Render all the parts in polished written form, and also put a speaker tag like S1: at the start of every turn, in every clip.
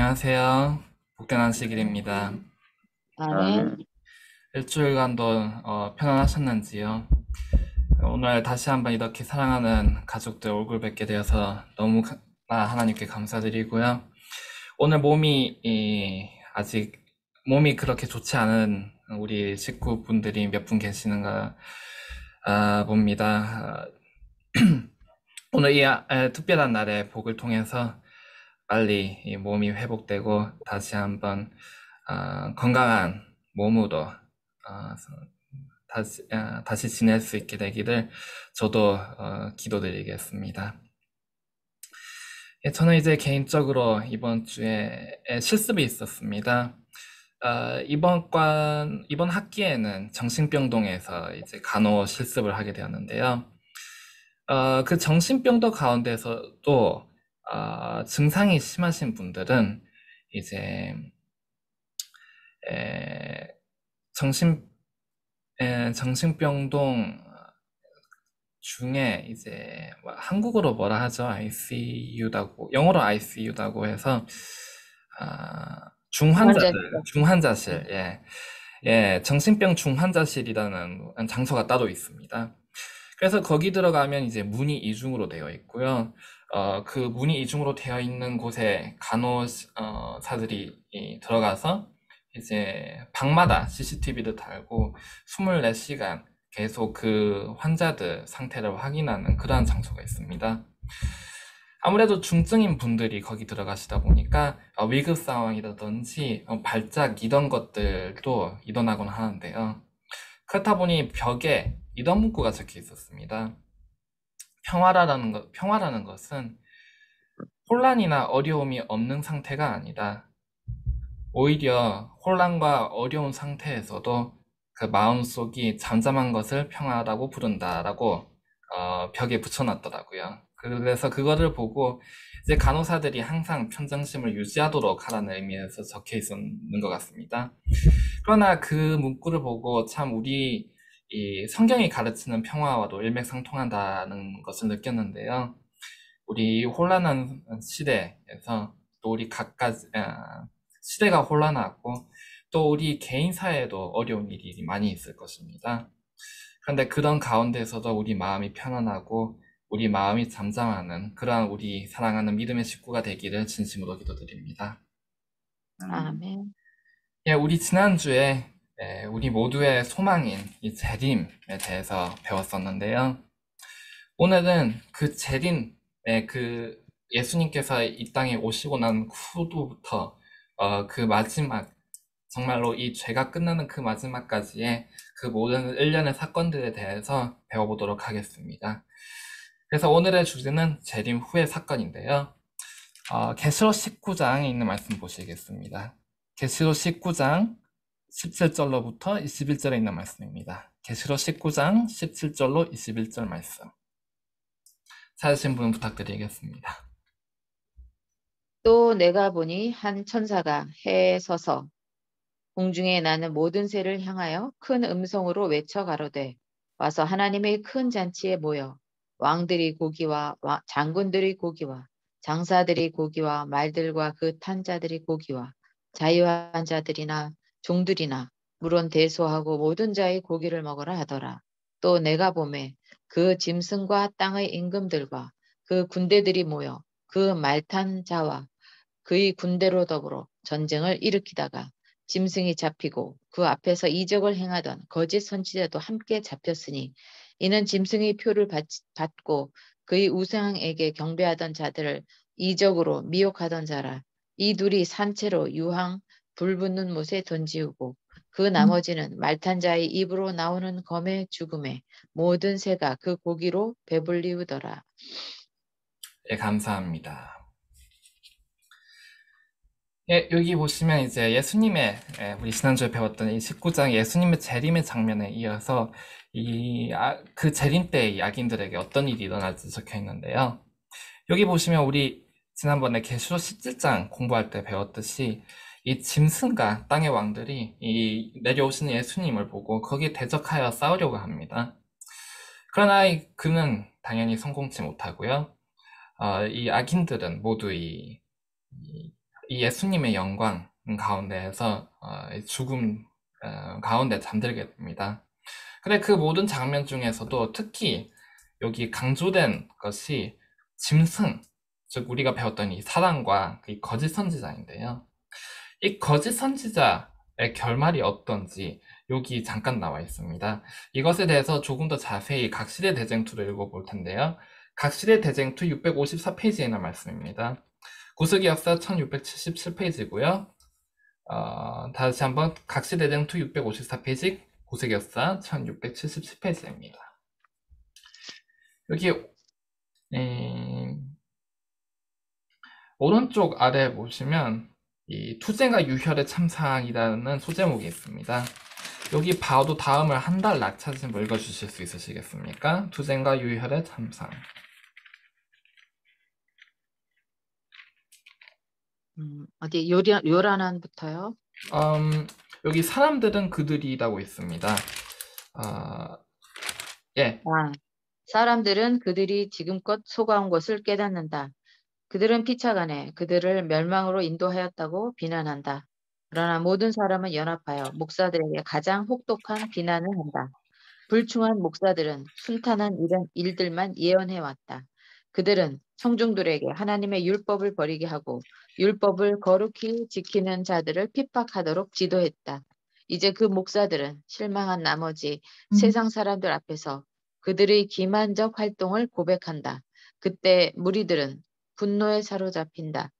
S1: 안녕하세요. 복된 안식일입니다.
S2: 아멘.
S1: 일주일간도 편안하셨는지요? 오늘 다시 한번 이렇게 사랑하는 가족들 얼굴 뵙게 되어서 너무나 하나님께 감사드리고요. 오늘 아직 몸이 그렇게 좋지 않은 우리 식구분들이 몇 분 계시는가 봅니다. 오늘 특별한 날의 복을 통해서 빨리 이 몸이 회복되고 다시 한번 건강한 몸으로 다시 지낼 수 있게 되기를 저도 기도드리겠습니다. 예, 저는 이제 개인적으로 이번 주에 실습이 있었습니다. 이번 학기에는 정신병동에서 이제 간호 실습을 하게 되었는데요. 그 정신병동 가운데서도 증상이 심하신 분들은 이제 에, 정신 정신병동 중에 이제 한국어로 뭐라 하죠? ICU라고 영어로 ICU라고 해서
S2: 환자.
S1: 중환자실, 정신병 중환자실이라는 장소가 따로 있습니다. 그래서 거기 들어가면 이제 문이 이중으로 되어 있고요. 그 문이 이중으로 되어 있는 곳에 간호사들이 들어가서 이제 방마다 CCTV를 달고 24시간 계속 그 환자들 상태를 확인하는 그러한 장소가 있습니다. 아무래도 중증인 분들이 거기 들어가시다 보니까 위급 상황이라든지 발작 이런 것들도 일어나곤 하는데요. 그렇다 보니 벽에 이런 문구가 적혀 있었습니다. 평화라는 것은 혼란이나 어려움이 없는 상태가 아니다. 오히려 혼란과 어려운 상태에서도 그 마음속이 잠잠한 것을 평화라고 부른다라고 벽에 붙여놨더라고요. 그래서 그거를 보고 이제 간호사들이 항상 평정심을 유지하도록 하라는 의미에서 적혀 있었는 것 같습니다. 그러나 그 문구를 보고 참 우리 이 성경이 가르치는 평화와도 일맥상통한다는 것을 느꼈는데요. 우리 혼란한 시대에서 또 우리 시대가 혼란하고 또 우리 개인 사회에도 어려운 일이 많이 있을 것입니다. 그런데 그런 가운데서도 우리 마음이 편안하고 우리 마음이 잠잠하는 그러한 우리 사랑하는 믿음의 식구가 되기를 진심으로 기도드립니다.
S2: 아멘.
S1: 예, 우리 지난주에 우리 모두의 소망인 이 재림에 대해서 배웠었는데요. 오늘은 그 재림의 그 예수님께서 이 땅에 오시고 난 후부터 그 마지막 정말로 이 죄가 끝나는 그 마지막까지의 그 모든 일련의 사건들에 대해서 배워보도록 하겠습니다. 그래서 오늘의 주제는 재림 후의 사건인데요. 계시록 19장에 있는 말씀 보시겠습니다. 계시록 19장 17절로부터 21절에 있는 말씀입니다. 계시록 19장 17절로 21절 말씀. 찾으신 분 부탁드리겠습니다.
S2: 또 내가 보니 한 천사가 해에 서서 공중에 나는 모든 새를 향하여 큰 음성으로 외쳐 가로되 와서 하나님의 큰 잔치에 모여 왕들이 고기와 장군들이 고기와 장사들이 고기와 말들과 그 탄 자들이 고기와 자유한 자들이나 종들이나 물론 대소하고 모든 자의 고기를 먹으라 하더라. 또 내가 보매 그 짐승과 땅의 임금들과 그 군대들이 모여 그 말탄 자와 그의 군대로 더불어 전쟁을 일으키다가 짐승이 잡히고 그 앞에서 이적을 행하던 거짓 선지자도 함께 잡혔으니 이는 짐승의 표를 받고 그의 우상에게 경배하던 자들을 이적으로 미혹하던 자라. 이 둘이 산채로 유황 불붙는 못에 던지우고 그 나머지는 말탄 자의 입으로 나오는 검의 죽음에 모든 새가 그 고기로 배불리우더라.
S1: 예, 감사합니다. 예, 여기 보시면 이제 우리 지난주에 배웠던 이 19장 예수님의 재림의 장면에 이어서 그 재림 때의 악인들에게 어떤 일이 일어날지 적혀 있는데요. 여기 보시면 우리 지난번에 계시록 17장 공부할 때 배웠듯이 이 짐승과 땅의 왕들이 이 내려오시는 예수님을 보고 거기에 대적하여 싸우려고 합니다. 그러나 그는 당연히 성공치 못하고요. 이 악인들은 모두 이 이 예수님의 영광 가운데에서 죽음 가운데 잠들게 됩니다. 근데 그 모든 장면 중에서도 특히 여기 강조된 것이 짐승, 즉 우리가 배웠던 이 사단과 이 거짓 선지자인데요. 이 거짓 선지자의 결말이 어떤지 여기 잠깐 나와 있습니다. 이것에 대해서 조금 더 자세히 각시대 대쟁투를 읽어볼 텐데요. 각시대 대쟁투 654페이지에 있는 말씀입니다. 구스기 역사 1677페이지고요. 다시 한번 각시대 대쟁투 654페이지, 구스기 역사 1677페이지입니다. 여기 오른쪽 아래 보시면 이 투쟁과 유혈의 참상이라는 소제목이 있습니다. 여기 봐도 다음을 한 달 낙차진 뭐 읽어주실 수 있으시겠습니까? 투쟁과 유혈의 참상.
S2: 어디 요란한부터요?
S1: 여기 사람들은 그들이라고 있습니다. 예,
S2: 아, 사람들은 그들이 지금껏 속아온 것을 깨닫는다. 그들은 피차간에 그들을 멸망으로 인도하였다고 비난한다. 그러나 모든 사람은 연합하여 목사들에게 가장 혹독한 비난을 한다. 불충한 목사들은 순탄한 일들만 예언해왔다. 그들은 청중들에게 하나님의 율법을 버리게 하고 율법을 거룩히 지키는 자들을 핍박하도록 지도했다. 이제 그 목사들은 실망한 나머지 세상 사람들 앞에서 그들의 기만적 활동을 고백한다. 그때 무리들은 분노에 사로잡힌다.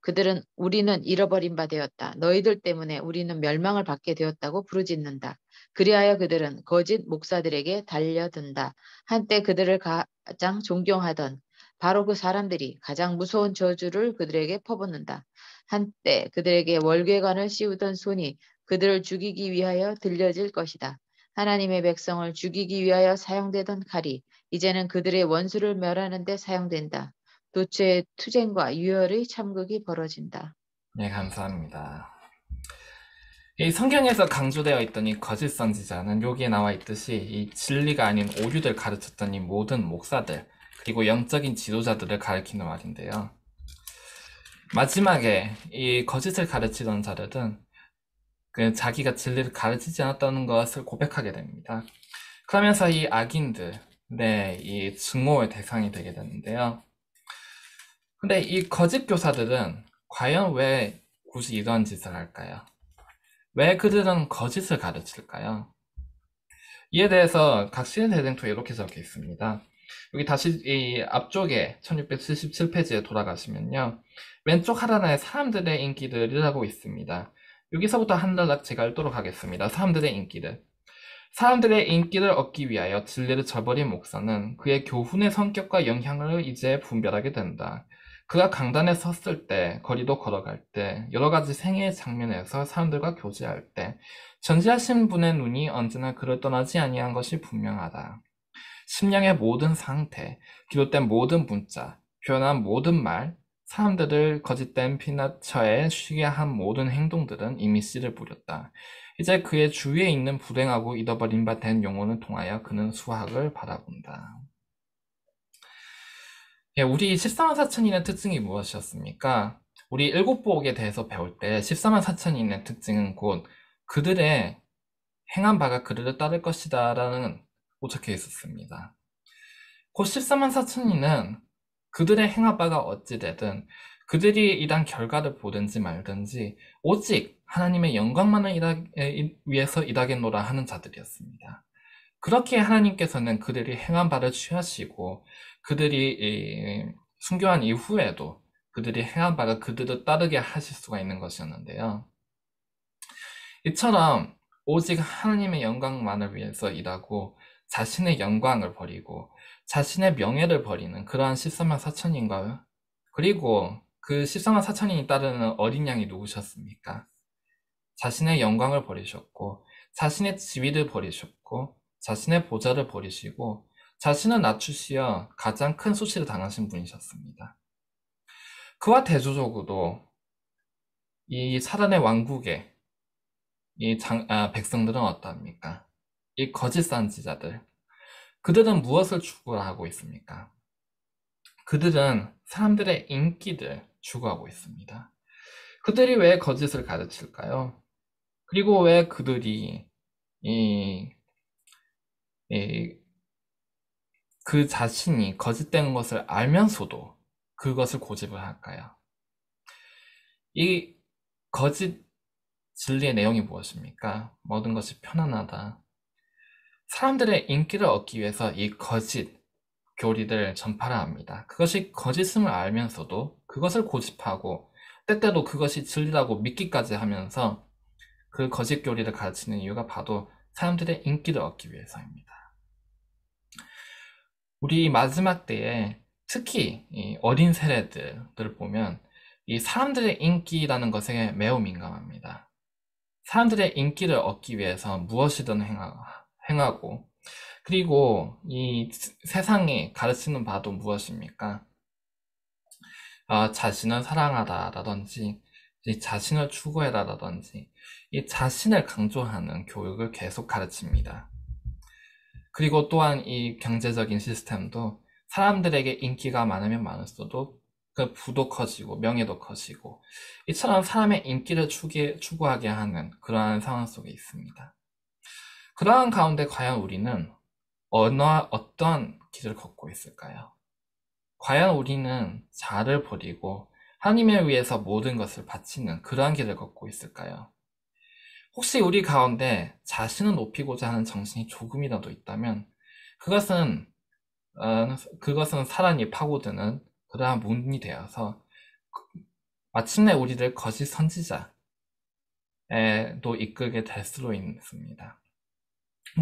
S2: 그들은 우리는 잃어버린 바 되었다. 너희들 때문에 우리는 멸망을 받게 되었다고 부르짖는다. 그리하여 그들은 거짓 목사들에게 달려든다. 한때 그들을 가장 존경하던 바로 그 사람들이 가장 무서운 저주를 그들에게 퍼붓는다. 한때 그들에게 월궤관을 씌우던 손이 그들을 죽이기 위하여 들려질 것이다. 하나님의 백성을 죽이기 위하여 사용되던 칼이 이제는 그들의 원수를 멸하는 데 사용된다. 도처에 투쟁과 유혈의 참극이 벌어진다.
S1: 네, 감사합니다. 이 성경에서 강조되어 있던 이 거짓 선지자는 여기에 나와 있듯이 이 진리가 아닌 오류를 가르쳤던 이 모든 목사들, 그리고 영적인 지도자들을 가리키는 말인데요. 마지막에 이 거짓을 가르치던 자들은 자기가 진리를 가르치지 않았다는 것을 고백하게 됩니다. 그러면서 이 악인들의 이 증오의 대상이 되게 되는데요. 근데 이 거짓 교사들은 과연 왜 굳이 이러한 짓을 할까요? 왜 그들은 거짓을 가르칠까요? 이에 대해서 각시대 대쟁투에 이렇게 적혀 있습니다. 여기 다시 이 앞쪽에 1677페이지에 돌아가시면요. 왼쪽 하단에 사람들의 인기들이라고 있습니다. 여기서부터 한 단락 제가 읽도록 하겠습니다. 사람들의 인기들. 사람들의 인기를 얻기 위하여 진리를 저버린 목사는 그의 교훈의 성격과 영향을 이제 분별하게 된다. 그가 강단에 섰을 때, 거리도 걸어갈 때, 여러 가지 생애의 장면에서 사람들과 교제할 때, 전지하신 분의 눈이 언제나 그를 떠나지 아니한 것이 분명하다. 심령의 모든 상태, 기록된 모든 문자, 표현한 모든 말, 사람들을 거짓된 피나처에 쉬게 한 모든 행동들은 이미 씨를 뿌렸다. 이제 그의 주위에 있는 불행하고 잃어버린 바 된 영혼을 통하여 그는 수확을 바라본다. 예, 우리 14만 4천인의 특징이 무엇이었습니까? 우리 일곱복에 대해서 배울 때 14만 4천인의 특징은 곧 그들의 행한 바가 그들을 따를 것이다 라는 적혀 있었습니다. 곧 14만 4천인은 그들의 행한 바가 어찌되든 그들이 이단 결과를 보든지 말든지 오직 하나님의 영광만을 위해서 일하겠노라 하는 자들이었습니다. 그렇게 하나님께서는 그들이 행한 바를 취하시고 그들이 순교한 이후에도 그들이 행한 바가 그들을 따르게 하실 수가 있는 것이었는데요. 이처럼 오직 하나님의 영광만을 위해서 일하고 자신의 영광을 버리고 자신의 명예를 버리는 그러한 14만 4천인가요? 그리고 그 14만 4천인이 따르는 어린 양이 누구셨습니까? 자신의 영광을 버리셨고 자신의 지위를 버리셨고 자신의 보좌를 버리시고 자신을 낮추시어 가장 큰 수치를 당하신 분이셨습니다. 그와 대조적으로 이 사단의 왕국에 백성들은 어떠합니까? 이 거짓 선지자들, 그들은 무엇을 추구하고 있습니까? 그들은 사람들의 인기를 추구하고 있습니다. 그들이 왜 거짓을 가르칠까요? 그리고 왜 그들이 이, 이, 그 자신이 거짓된 것을 알면서도 그것을 고집을 할까요? 이 거짓 진리의 내용이 무엇입니까? 모든 것이 편안하다. 사람들의 인기를 얻기 위해서 이 거짓 교리를 전파를 합니다. 그것이 거짓임을 알면서도 그것을 고집하고 때때로 그것이 진리라고 믿기까지 하면서 그 거짓 교리를 가르치는 이유가 바로 사람들의 인기를 얻기 위해서입니다. 우리 마지막 때에 특히 이 어린 세대들을 보면 이 사람들의 인기라는 것에 매우 민감합니다. 사람들의 인기를 얻기 위해서 무엇이든 행하고, 그리고 이 세상이 가르치는 바도 무엇입니까? 자신을 사랑하다라든지, 이 자신을 추구해라라든지, 이 자신을 강조하는 교육을 계속 가르칩니다. 그리고 또한 이 경제적인 시스템도 사람들에게 인기가 많으면 많을수록 그 부도 커지고 명예도 커지고 이처럼 사람의 인기를 추구하게 하는 그러한 상황 속에 있습니다. 그러한 가운데 과연 우리는 어떠한 길을 걷고 있을까요? 과연 우리는 자아를 버리고 하나님을 위해서 모든 것을 바치는 그러한 길을 걷고 있을까요? 혹시 우리 가운데 자신을 높이고자 하는 정신이 조금이라도 있다면 그것은 그것은 사랑이 파고드는 그러한 문이 되어서 마침내 우리를 거짓 선지자로 이끌게 될 수도 있습니다.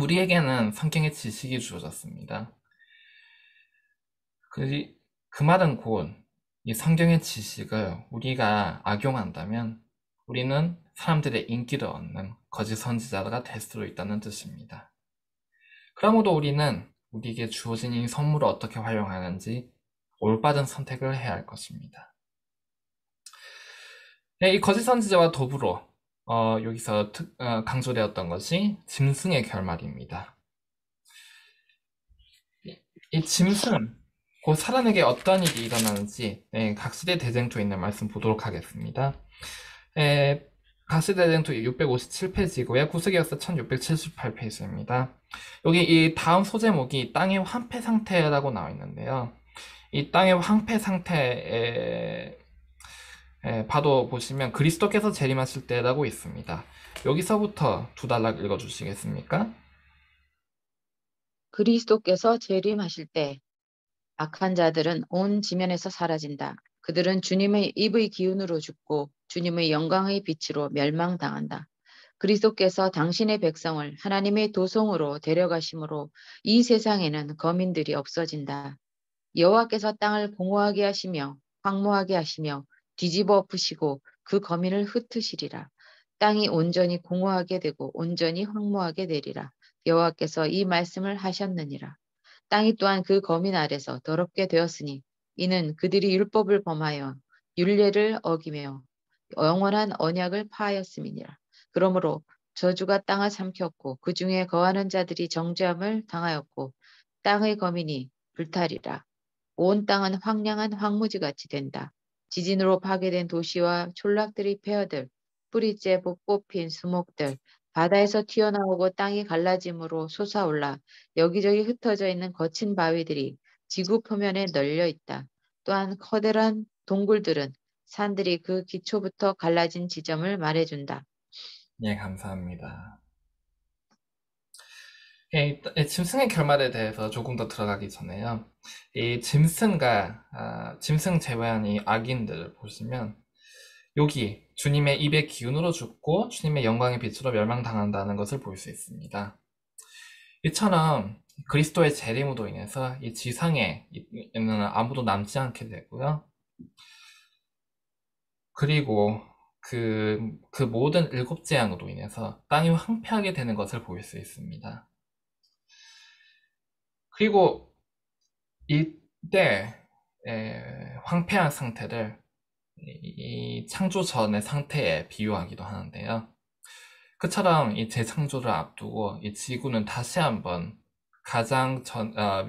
S1: 우리에게는 성경의 지식이 주어졌습니다. 그 말은 곧 이 성경의 지식을 우리가 악용한다면 우리는 사람들의 인기를 얻는 거짓 선지자가 될 수도 있다는 뜻입니다. 그러므로 우리는 우리에게 주어진 이 선물을 어떻게 활용하는지 올바른 선택을 해야 할 것입니다. 네, 이 거짓 선지자와 더불어 여기서 강조되었던 것이 짐승의 결말입니다. 이 짐승, 곧 사람에게 어떠한 일이 일어나는지 각시대 대쟁투에 있는 말씀 보도록 하겠습니다. 각시대 대쟁투 657페이지고요. 구스기역사 1678페이지입니다. 여기 이 다음 소제목이 땅의 황폐 상태라고 나와 있는데요. 이 땅의 황폐 상태에 봐도 보시면 그리스도께서 재림하실 때라고 있습니다. 여기서부터 두 단락 읽어주시겠습니까?
S2: 그리스도께서 재림하실 때 악한 자들은 온 지면에서 사라진다. 그들은 주님의 입의 기운으로 죽고 주님의 영광의 빛으로 멸망당한다. 그리스도께서 당신의 백성을 하나님의 도성으로 데려가심으로 이 세상에는 거민들이 없어진다. 여호와께서 땅을 공허하게 하시며 황무하게 하시며 뒤집어 엎으시고 그 거민을 흩으시리라. 땅이 온전히 공허하게 되고 온전히 황무하게 되리라. 여호와께서 이 말씀을 하셨느니라. 땅이 또한 그 거민 아래서 더럽게 되었으니 이는 그들이 율법을 범하여 율례를 어기며 영원한 언약을 파하였음이니라. 그러므로 저주가 땅을 삼켰고 그 중에 거하는 자들이 정죄함을 당하였고 땅의 거민이 불탈이라. 온 땅은 황량한 황무지같이 된다. 지진으로 파괴된 도시와 촌락들이 폐허들, 뿌리째 뽑힌 수목들, 바다에서 튀어나오고 땅이 갈라짐으로 솟아올라 여기저기 흩어져 있는 거친 바위들이 지구 표면에 널려 있다. 또한 커다란 동굴들은 산들이 그 기초부터 갈라진 지점을 말해준다.
S1: 예, 감사합니다. 짐승의 결말에 대해서 조금 더 들어가기 전에요. 이 짐승 제외한 이 악인들을 보시면 여기 주님의 입의 기운으로 죽고 주님의 영광의 빛으로 멸망당한다는 것을 볼 수 있습니다. 이처럼 그리스도의 재림으로 인해서 이 지상에는 아무도 남지 않게 되고요. 그리고 그 모든 일곱 재앙으로 인해서 땅이 황폐하게 되는 것을 볼 수 있습니다. 그리고 이때 황폐한 상태를 이 창조 전의 상태에 비유하기도 하는데요. 그처럼 이 재창조를 앞두고 이 지구는 다시 한번 가장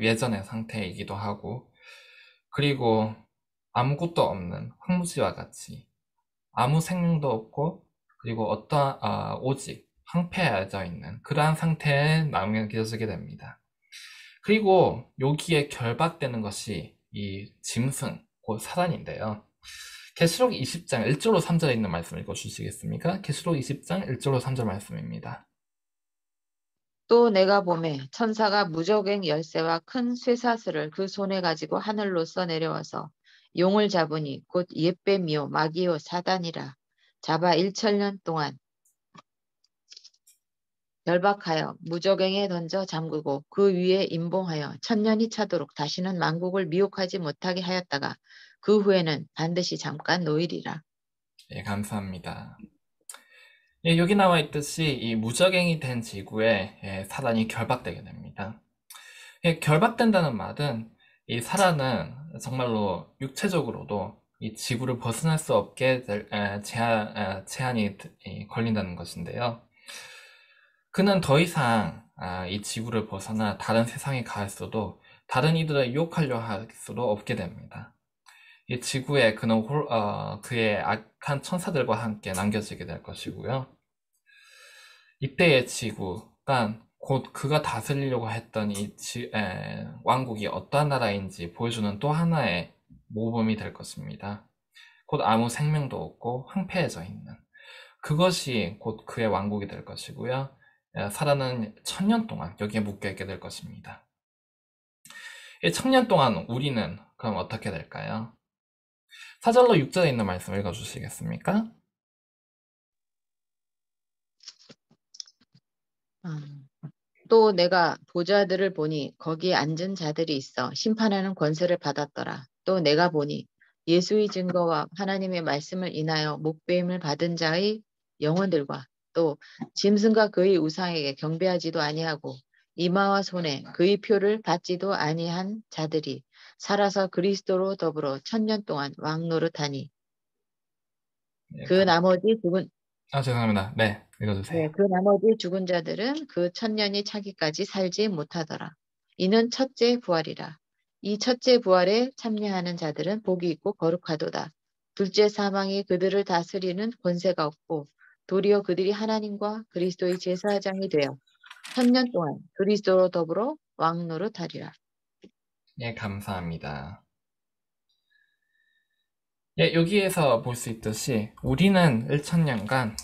S1: 예전의 상태이기도 하고, 그리고 아무것도 없는 황무지와 같이 아무 생명도 없고 그리고 오직 황폐해져 있는 그러한 상태에 남겨지게 됩니다. 그리고 여기에 결박되는 것이 이 짐승, 곧 사단인데요. 계시록 20장 1절로 3절에 있는 말씀 읽어주시겠습니까? 계시록 20장 1절로 3절 말씀입니다.
S2: 또 내가 보매 천사가 무저갱 열쇠와 큰 쇠사슬을 그 손에 가지고 하늘로서 내려와서 용을 잡으니 곧 옛뱀이요 마귀요 사단이라 잡아 1천년 동안 결박하여 무저갱에 던져 잠그고 그 위에 임봉하여 천년이 차도록 다시는 만국을 미혹하지 못하게 하였다가 그 후에는 반드시 잠깐 노일이라.
S1: 예, 감사합니다. 예, 여기 나와 있듯이 이 무적행이 된 지구에 사단이 결박되게 됩니다. 예, 결박된다는 말은 이 사단은 정말로 육체적으로도 이 지구를 벗어날 수 없게 될 제한이 걸린다는 것인데요. 그는 더 이상 이 지구를 벗어나 다른 세상에 갈 수도 다른 이들을 유혹하려 할 수도 없게 됩니다. 이 지구에 그는 그의 악한 천사들과 함께 남겨지게 될 것이고요. 이때의 지구가 곧 그가 다스리려고 했던 왕국이 어떠한 나라인지 보여주는 또 하나의 모범이 될 것입니다. 곧 아무 생명도 없고 황폐해져 있는 그것이 곧 그의 왕국이 될 것이고요. 사라는 1000년 동안 여기에 묶여있게 될 것입니다. 이 1000년 동안 우리는 그럼 어떻게 될까요? 4절로 6절에 있는 말씀 읽어주시겠습니까?
S2: 또 내가 보좌들을 보니 거기에 앉은 자들이 있어 심판하는 권세를 받았더라. 또 내가 보니 예수의 증거와 하나님의 말씀을 인하여 목배임을 받은 자의 영혼들과 또 짐승과 그의 우상에게 경배하지도 아니하고 이마와 손에 그의 표를 받지도 아니한 자들이 살아서 그리스도로 더불어 1000년 동안 왕노릇하니
S1: 예,
S2: 그 나머지 죽은
S1: 죄송합니다. 네, 읽어주세요.
S2: 네, 그 나머지 죽은 자들은 그 1000년이 차기까지 살지 못하더라. 이는 첫째 부활이라. 이 첫째 부활에 참여하는 자들은 복이 있고 거룩하도다. 둘째 사망이 그들을 다스리는 권세가 없고 도리어 그들이 하나님과 그리스도의 제사장이 되어 1000년 동안 그리스도로 더불어 왕노릇하리라.
S1: 예, 감사합니다. 예, 여기에서 볼 수 있듯이 우리는 1000년간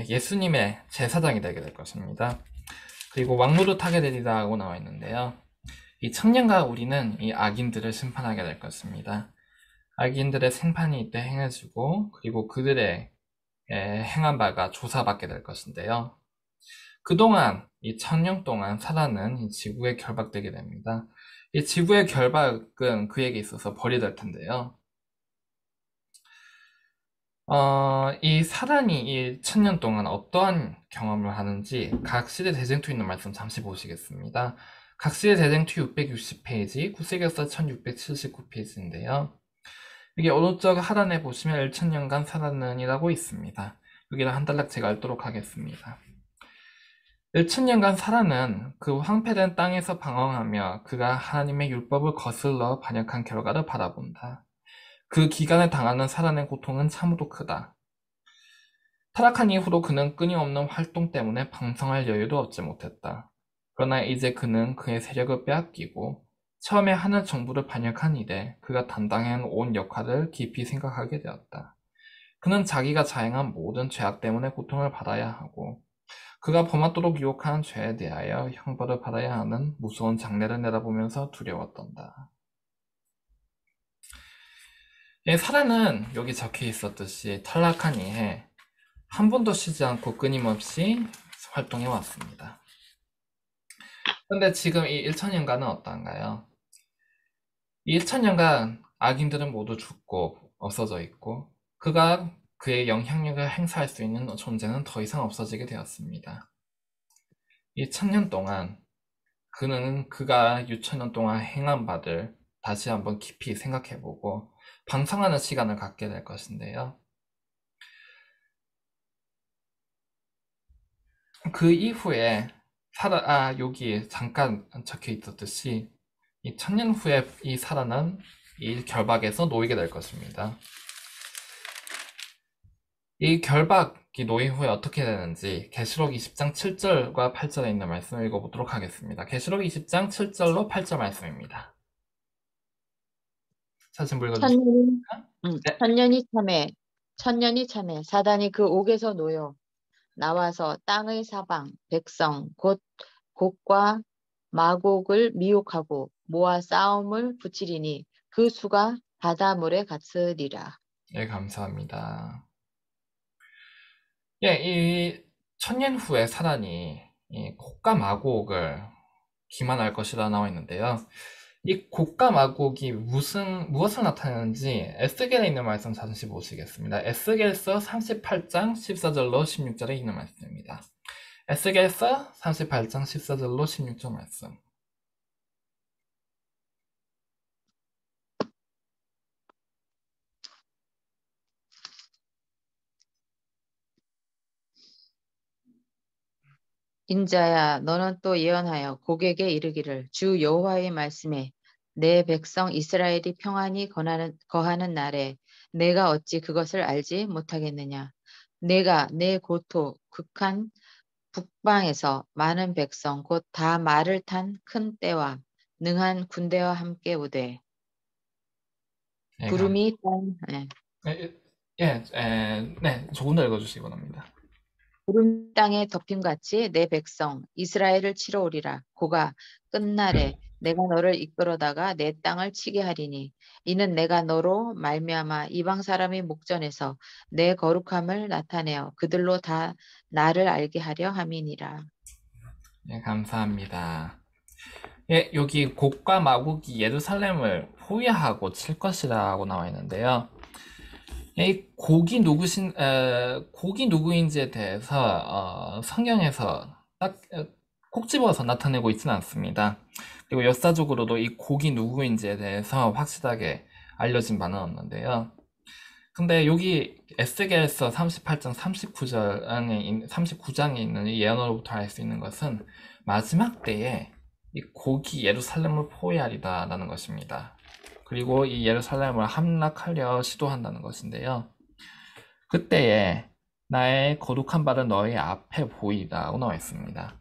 S1: 예수님의 제사장이 되게 될 것입니다. 그리고 왕노릇 하게 되리라고 나와 있는데요. 이 1000년간 우리는 이 악인들을 심판하게 될 것입니다. 악인들의 생판이 이때 행해지고 그리고 그들의 행한 바가 조사받게 될 것인데요. 그동안 이 1000년 동안 사라는 이 지구에 결박되게 됩니다. 이 지구의 결박은 그에게 있어서 벌이 될 텐데요. 이 사단이 이 1000년 동안 어떠한 경험을 하는지 각 시대 대쟁투 있는 말씀 잠시 보시겠습니다. 각 시대 대쟁투 660페이지, 구세계사 1679페이지인데요. 여기 오른쪽 하단에 보시면 1000년간 사단은이라고 있습니다. 여기를 한 단락 제가 읽도록 하겠습니다. 1000년간 사라는 그 황폐된 땅에서 방황하며 그가 하나님의 율법을 거슬러 반역한 결과를 바라본다. 그 기간에 당하는 사란의 고통은 참으로 크다. 타락한 이후로 그는 끊임없는 활동 때문에 방성할 여유도 얻지 못했다. 그러나 이제 그는 그의 세력을 빼앗기고 처음에 하늘 정부를 반역한 이래 그가 담당한 온 역할을 깊이 생각하게 되었다. 그는 자기가 자행한 모든 죄악 때문에 고통을 받아야 하고 그가 범하도록 유혹한 죄에 대하여 형벌을 받아야 하는 무서운 장래를 내다보면서 두려웠던다. 사라는 여기 적혀 있었듯이 탈락한 이해 한 번도 쉬지 않고 끊임없이 활동해 왔습니다. 그런데 지금 이 1000년간은 어떤가요? 이 1000년간 악인들은 모두 죽고 없어져 있고 그가 그의 영향력을 행사할 수 있는 존재는 더 이상 없어지게 되었습니다. 이 1000년 동안 그는 그가 6000년 동안 행한 바를 다시 한번 깊이 생각해보고 방성하는 시간을 갖게 될 것인데요. 그 이후에 여기 잠깐 적혀 있었듯이 이 1000년 후에 이 사라는 이 결박에서 놓이게 될 것입니다. 이 결박이 놓인 후에 어떻게 되는지 계시록 20장 7절과 8절에 있는 말씀을 읽어보도록 하겠습니다. 계시록 20장 7절로 8절 말씀입니다. 사진 읽어주시면.
S2: 천년이,
S1: 네.
S2: 천년이 참해 사단이 그 옥에서 놓여 나와서 땅의 사방 백성 곧 곡과 마곡을 미혹하고 모아 싸움을 붙이리니 그 수가 바다물에 같으리라.
S1: 예, 감사합니다. 예, 이 천년 후에 사단이 이 곡과 마곡을 기만할 것이라 나와 있는데요. 이 곡과 마곡이 무엇을 나타내는지 에스겔에 있는 말씀 잠시 보시겠습니다. 에스겔서 38장 14절로 16절에 있는 말씀입니다. 에스겔서 38장 14절로 16절 말씀.
S2: 인자야, 너는 또 예언하여 곡에게 이르기를 주 여호와의 말씀에 내 백성 이스라엘이 평안히 거하는 날에 내가 어찌 그것을 알지 못하겠느냐. 내가 내 고토 극한 북방에서 많은 백성 곧 다 말을 탄 큰 떼와 능한 군대와 함께 오되
S1: 예,
S2: 구름이 땅
S1: 예, 네, 조금 더 읽어주시기 바랍니다.
S2: 구름 땅에 덮임같이 내 백성 이스라엘을 치러 오리라. 고가 끝날에 내가 너를 이끌어다가 내 땅을 치게 하리니 이는 내가 너로 말미암아 이방 사람의 목전에서 내 거룩함을 나타내어 그들로 다 나를 알게 하려 함이니라.
S1: 예, 감사합니다. 예, 여기 곡과 마곡이 예루살렘을 포위하고 칠 것이라고 나와 있는데요. 이 곡이 누구인지에 대해서 성경에서 딱 콕 집어서 나타내고 있지는 않습니다. 그리고 역사적으로도 이 곡이 누구인지에 대해서 확실하게 알려진 바는 없는데요. 근데 여기 에스겔서 38장 39장에 있는 이 예언으로부터 알 수 있는 것은 마지막 때에 이 곡이 예루살렘을 포위하리다라는 것입니다. 그리고 이 예루살렘을 함락하려 시도한다는 것인데요. 그때에 나의 거룩한 발은 너희 앞에 보이다고 나와 있습니다.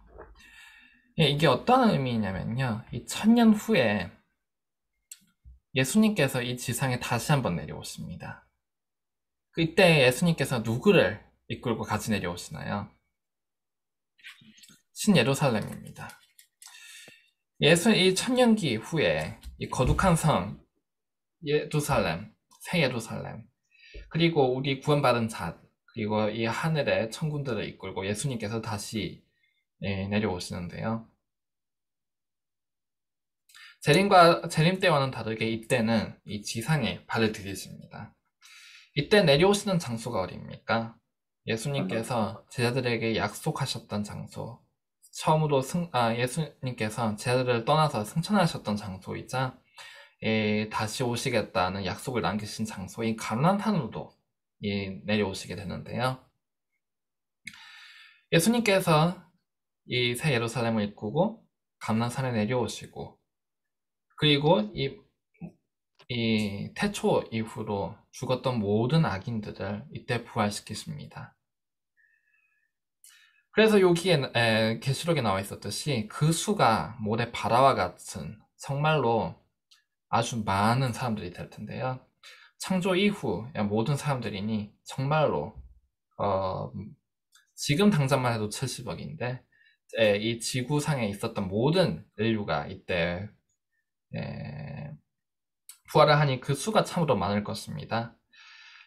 S1: 예, 이게 어떤 의미냐면요. 이 천년 후에 예수님께서 이 지상에 다시 한번 내려오십니다. 그때 예수님께서 누구를 이끌고 같이 내려오시나요? 신예루살렘입니다. 이 천년기 후에 이 거룩한 성 예루살렘, 새 예루살렘, 그리고 우리 구원받은 자, 그리고 이 하늘의 천군들을 이끌고 예수님께서 다시 내려오시는데요. 재림 때와는 다르게 이때는 이 지상에 발을 들이십니다. 이때 내려오시는 장소가 어디입니까? 예수님께서 제자들에게 약속하셨던 장소, 처음으로 예수님께서 제자들을 떠나서 승천하셨던 장소이자 다시 오시겠다는 약속을 남기신 장소인 감람산으로도 내려오시게 되는데요. 예수님께서 이 새 예루살렘을 이끌고 감람산에 내려오시고, 그리고 이 태초 이후로 죽었던 모든 악인들을 이때 부활시키십니다. 그래서 여기에 계시록에 나와 있었듯이 그 수가 모래 바다와 같은 정말로 아주 많은 사람들이 될 텐데요. 창조 이후 모든 사람들이니 정말로 지금 당장만 해도 70억인데 이 지구상에 있었던 모든 인류가 이때 부활을 하니 그 수가 참으로 많을 것입니다.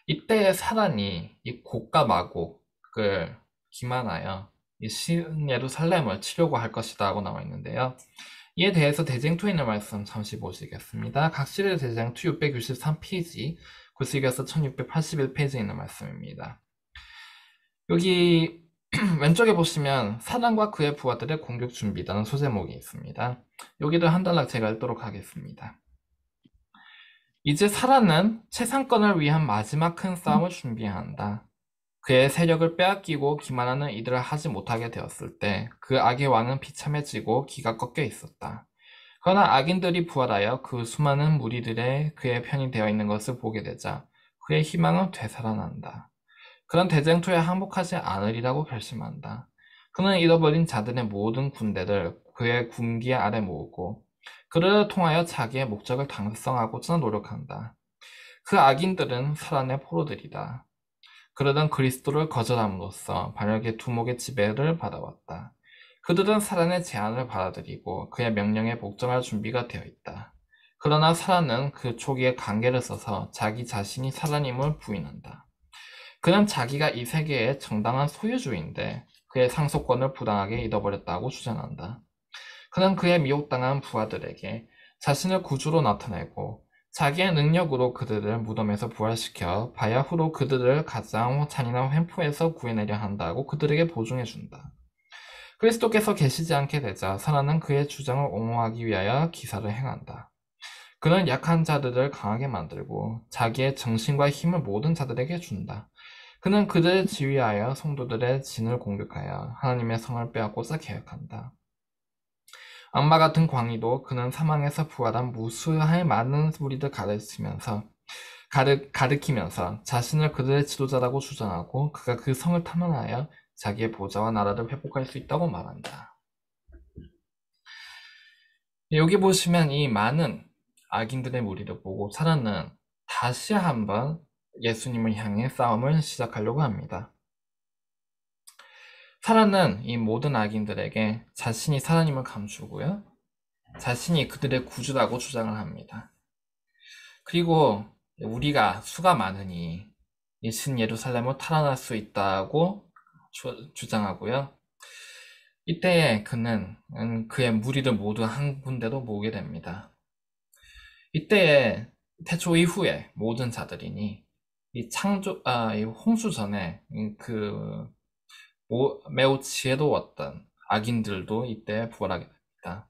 S1: 이때의 사단이 이 곡과 마곡을 기만하여 이 신예루살렘을 치려고 할 것이다 하고 나와 있는데요. 이에 대해서 대쟁투에 있는 말씀 잠시 보시겠습니다. 각시대 대쟁투 663페이지, 구시교서 1681페이지에 있는 말씀입니다. 여기 왼쪽에 보시면 사단과 그의 부하들의 공격 준비라는 소제목이 있습니다. 여기를 한 단락 제가 읽도록 하겠습니다. 이제 사단은 채상권을 위한 마지막 큰 싸움을 준비해야 한다. 그의 세력을 빼앗기고 기만하는 이들을 하지 못하게 되었을 때 그 악의 왕은 비참해지고 기가 꺾여 있었다. 그러나 악인들이 부활하여 그 수많은 무리들의 그의 편이 되어 있는 것을 보게 되자 그의 희망은 되살아난다. 그런 대쟁투에 항복하지 않으리라고 결심한다. 그는 잃어버린 자들의 모든 군대를 그의 군기 아래 모으고 그를 통하여 자기의 목적을 달성하고자 노력한다. 그 악인들은 사란의 포로들이다. 그들은 그리스도를 거절함으로써 반역의 두목의 지배를 받아왔다. 그들은 사란의 제안을 받아들이고 그의 명령에 복종할 준비가 되어 있다. 그러나 사란은 그 초기에 관계를 써서 자기 자신이 사란임을 부인한다. 그는 자기가 이 세계의 정당한 소유주인데 그의 상속권을 부당하게 잃어버렸다고 주장한다. 그는 그의 미혹당한 부하들에게 자신을 구주로 나타내고 자기의 능력으로 그들을 무덤에서 부활시켜 바야흐로 그들을 가장 잔인한 횡포에서 구해내려 한다고 그들에게 보증해준다. 그리스도께서 계시지 않게 되자 사라는 그의 주장을 옹호하기 위하여 기사를 행한다. 그는 약한 자들을 강하게 만들고 자기의 정신과 힘을 모든 자들에게 준다. 그는 그들을 지휘하여 성도들의 진을 공격하여 하나님의 성을 빼앗고자 계획한다. 악마 같은 광희도 그는 사망에서 부활한 무수할 많은 무리들 가르치면서 자신을 그들의 지도자라고 주장하고 그가 그 성을 탐험하여 자기의 보좌와 나라를 회복할 수 있다고 말한다. 여기 보시면 이 많은 악인들의 무리를 보고 사라는 다시 한번 예수님을 향해 싸움을 시작하려고 합니다. 사라는 이 모든 악인들에게 자신이 사라님을 감추고요. 자신이 그들의 구주라고 주장을 합니다. 그리고 우리가 수가 많으니 이 신예루살렘을 탈환할 수 있다고 주장하고요. 이때에 그는 그의 무리들 모두 한 군데로 모으게 됩니다. 이때에 태초 이후에 모든 자들이니 이 홍수 전에 매우 지혜로웠던 악인들도 이때 부활하게 됩니다.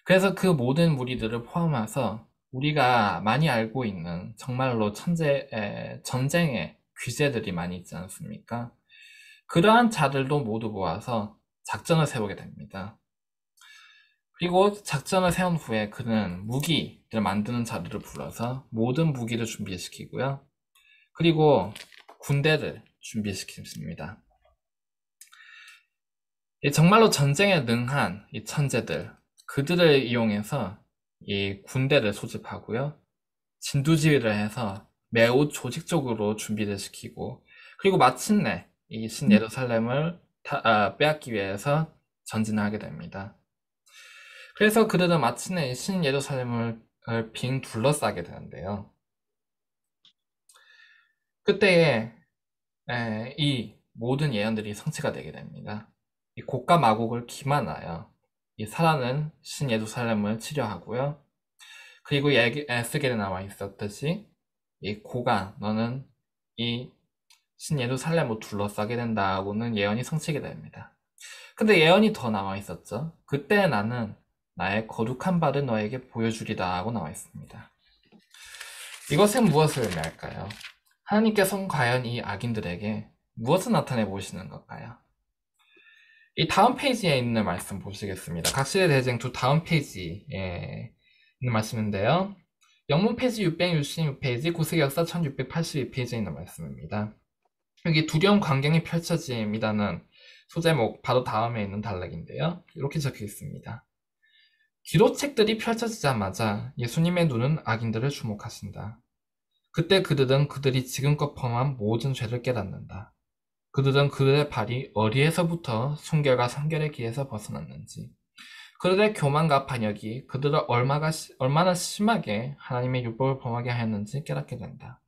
S1: 그래서 그 모든 무리들을 포함해서 우리가 많이 알고 있는 정말로 전쟁의 귀재들이 많이 있지 않습니까? 그러한 자들도 모두 모아서 작전을 세우게 됩니다. 그리고 작전을 세운 후에 그는 무기를 만드는 자들을 불러서 모든 무기를 준비시키고요. 그리고 군대를 준비시킵니다. 정말로 전쟁에 능한 이 천재들, 그들을 이용해서 이 군대를 소집하고요. 진두지휘를 해서 매우 조직적으로 준비를 시키고 그리고 마침내 이 신예루살렘을 빼앗기 위해서 전진하게 됩니다. 그래서 그들은 마침내 신예루살렘을 빙 둘러싸게 되는데요. 그때에 이 모든 예언들이 성취가 되게 됩니다. 이 곡과 마곡을 기만하여 이 사라는 신예루살렘을 치려하고요. 그리고 에스겔에 나와 있었듯이 이 고가 너는 이 신예루살렘을 둘러싸게 된다고는 예언이 성취게 됩니다. 근데 예언이 더 나와 있었죠. 그때 나는 나의 거룩한 바를 너에게 보여주리다 하고 나와 있습니다. 이것은 무엇을 의미할까요? 하나님께서는 과연 이 악인들에게 무엇을 나타내 보시는 걸까요? 이 다음 페이지에 있는 말씀 보시겠습니다. 각시의 대쟁투 다음 페이지에 있는 말씀인데요. 영문 페이지 666페이지, 구세기 역사 1682페이지에 있는 말씀입니다. 여기 두려운 광경이 펼쳐짐이라는 소제목 바로 다음에 있는 단락인데요. 이렇게 적혀 있습니다. 기도책들이 펼쳐지자마자 예수님의 눈은 악인들을 주목하신다. 그때 그들은 그들이 지금껏 범한 모든 죄를 깨닫는다. 그들은 그들의 발이 어디에서부터 순결과 성결의 길에서 벗어났는지, 그들의 교만과 반역이 그들을 얼마나 심하게 하나님의 율법을 범하게 하였는지 깨닫게 된다.